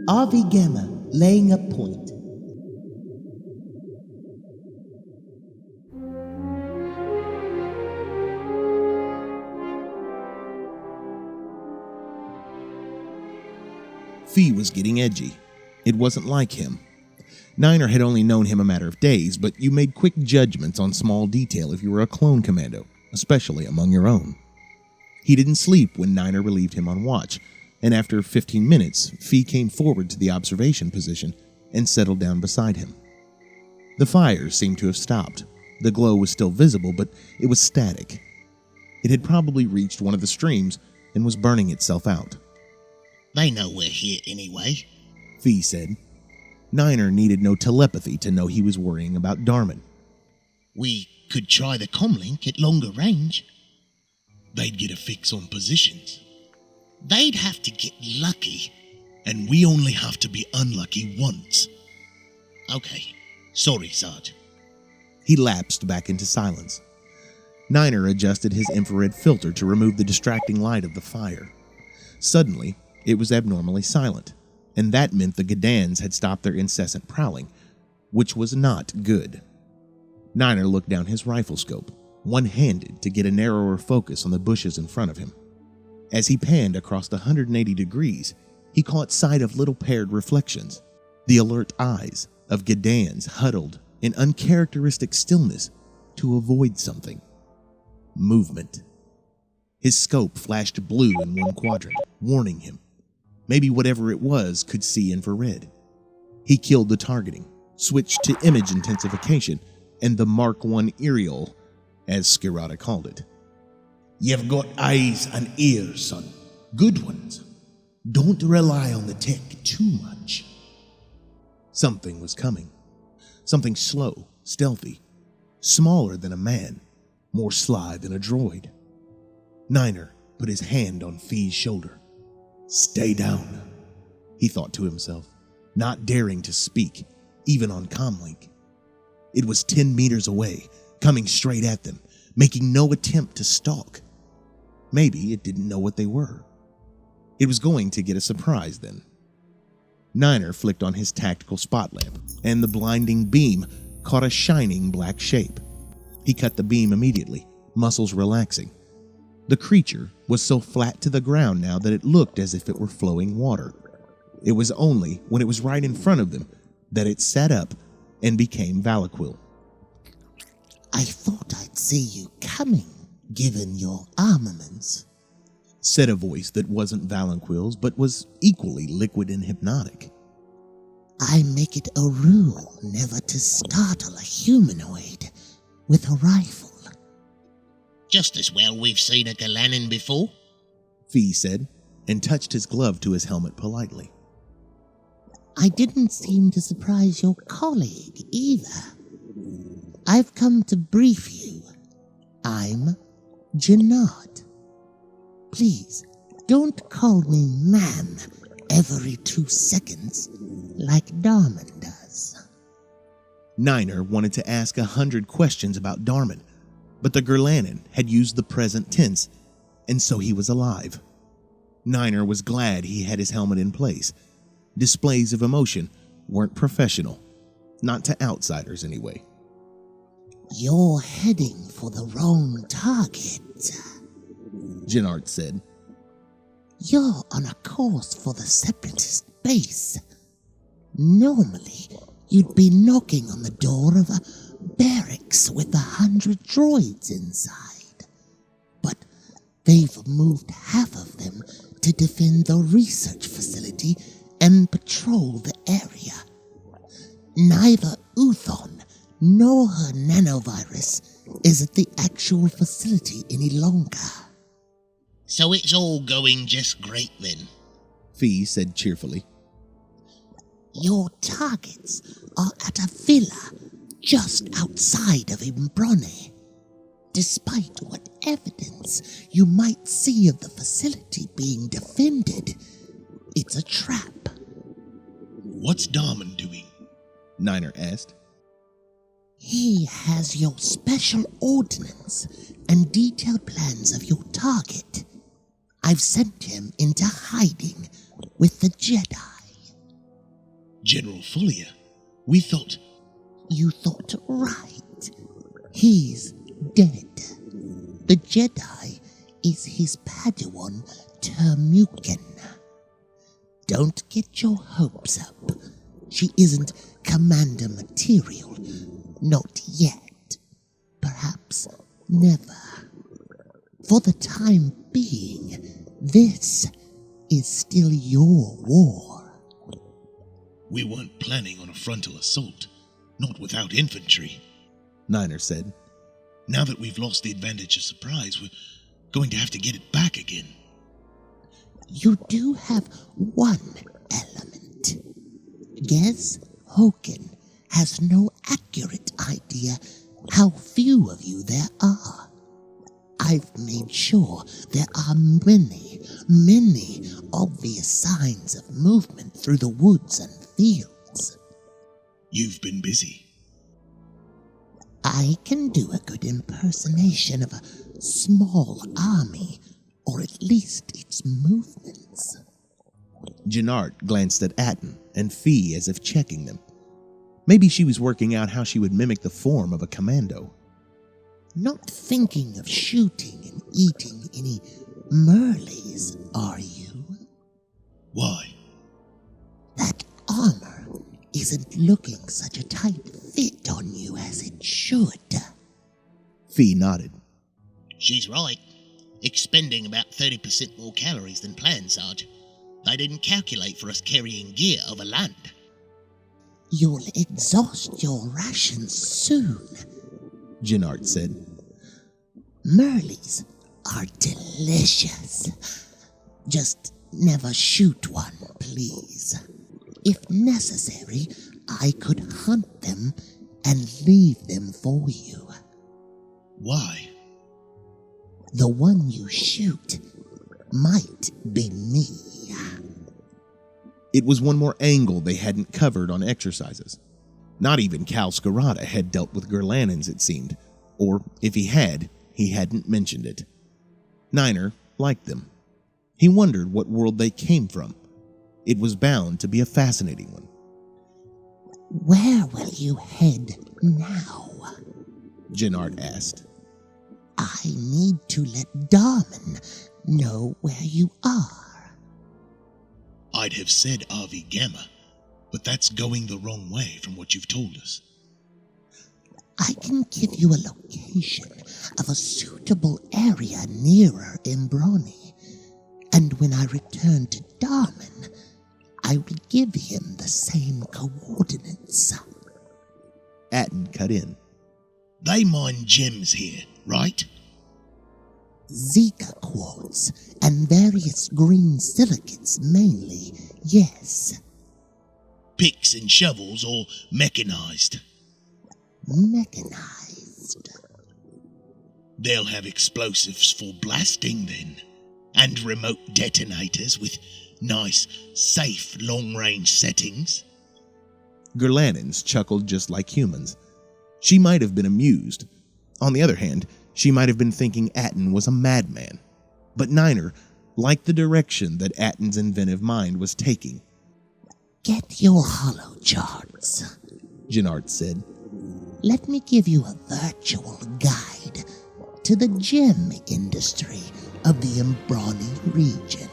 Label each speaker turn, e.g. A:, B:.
A: RV Gamma laying up point.
B: Fee was getting edgy. It wasn't like him. Niner had only known him a matter of days, but you made quick judgments on small detail if you were a clone commando, especially among your own. He didn't sleep when Niner relieved him on watch, and after 15 minutes, Fee came forward to the observation position and settled down beside him. The fire seemed to have stopped. The glow was still visible, but it was static. It had probably reached one of the streams and was burning itself out.
C: They know we're here anyway,
B: Fee said. Niner needed no telepathy to know he was worrying about Darman.
C: We could try the comlink at longer range. They'd get a fix on positions. They'd have to get lucky, and we only have to be unlucky once. Okay, sorry, Sarge.
B: He lapsed back into silence. Niner adjusted his infrared filter to remove the distracting light of the fire. Suddenly, it was abnormally silent, and that meant the Gadans had stopped their incessant prowling, which was not good. Niner looked down his rifle scope, one-handed to get a narrower focus on the bushes in front of him. As he panned across the 180 degrees, he caught sight of little paired reflections, the alert eyes of Gadans huddled in uncharacteristic stillness to avoid something. Movement. His scope flashed blue in one quadrant, warning him. Maybe whatever it was could see infrared. He killed the targeting, switched to image intensification, and the Mark I aerial, as Skirata called it.
A: You've got eyes and ears, son. Good ones. Don't rely on the tech too much.
B: Something was coming. Something slow, stealthy, smaller than a man, more sly than a droid. Niner put his hand on Fee's shoulder.
A: Stay down,
B: he thought to himself, not daring to speak, even on comlink. It was 10 meters away, coming straight at them, making no attempt to stalk. Maybe it didn't know what they were. It was going to get a surprise then. Niner flicked on his tactical spot lamp, and the blinding beam caught a shining black shape. He cut the beam immediately, muscles relaxing. The creature was so flat to the ground now that it looked as if it were flowing water. It was only when it was right in front of them that it sat up and became Valaquil.
D: I thought I'd see you coming, given your armaments,
B: said a voice that wasn't Valaquil's but was equally liquid and hypnotic.
D: I make it a rule never to startle a humanoid with a rifle.
C: Just as well we've seen a Galanin before,
B: Fee said, and touched his glove to his helmet politely.
D: I didn't seem to surprise your colleague either. I've come to brief you. I'm Janot. Please, don't call me ma'am every 2 seconds like Darman does.
B: Niner wanted to ask 100 questions about Darman, but the Gurlanin had used the present tense, and so he was alive. Niner was glad he had his helmet in place. Displays of emotion weren't professional, not to outsiders anyway.
D: You're heading for the wrong target,
B: Janart said.
D: You're on a course for the Separatist base. Normally, you'd be knocking on the door of a barracks with 100 droids inside. But they've moved half of them to defend the research facility and patrol the area. Neither Uthon nor her nanovirus is at the actual facility any longer.
C: So it's all going just great then,
B: Fee said cheerfully.
D: Your targets are at a villa just outside of Imbrone. Despite what evidence you might see of the facility being defended, it's a trap.
C: What's Darman doing?
B: Niner asked.
D: He has your special ordnance and detailed plans of your target. I've sent him into hiding with the Jedi.
C: General Follier, we thought...
D: You thought right. He's dead. The Jedi is his Padawan Termuken. Don't get your hopes up. She isn't commander material. Not yet. Perhaps never. For the time being, this is still your war.
C: We weren't planning on a frontal assault, not without infantry,
B: Niner said.
C: Now that we've lost the advantage of surprise, we're going to have to get it back again.
D: You do have one element. Gez Hoken has no accurate idea how few of you there are. I've made sure there are many, many obvious signs of movement through the woods and fields.
C: You've been busy.
D: I can do a good impersonation of a small army, or at least its movements.
B: Jannard glanced at Atten and Fee as if checking them. Maybe she was working out how she would mimic the form of a commando.
D: Not thinking of shooting and eating any Merlies, are you?
C: Why?
D: That armor isn't looking such a tight fit on you as it should.
B: Fee nodded.
E: She's right. Expending about 30% more calories than planned, Sarge. They didn't calculate for us carrying gear over land.
D: You'll exhaust your rations soon,
B: Jannard said.
D: Merlies are delicious. Just never shoot one, please. If necessary, I could hunt them and leave them for you.
C: Why?
D: The one you shoot might be me.
B: It was one more angle they hadn't covered on exercises. Not even Cal Scarada had dealt with Gurlanins, it seemed. Or, if he had, he hadn't mentioned it. Niner liked them. He wondered what world they came from. It was bound to be a fascinating one.
D: Where will you head now?
B: Jannard asked.
D: I need to let Darman know where you are.
C: I'd have said RV Gamma, but that's going the wrong way from what you've told us.
D: I can give you a location of a suitable area nearer Imbroni, and when I return to Darman, I will give him the same coordinates.
B: Atten cut in.
C: They mine gems here, right?
D: Zika quartz and various green silicates mainly, yes.
C: Picks and shovels, or mechanized?
D: Mechanized.
C: They'll have explosives for blasting then, and remote detonators with nice, safe, long-range settings.
B: Gurlanins chuckled just like humans. She might have been amused. On the other hand, she might have been thinking Atten was a madman. But Niner liked the direction that Atten's inventive mind was taking.
D: Get your holo charts,
B: Jannard said.
D: Let me give you a virtual guide to the gem industry of the Imbrani region.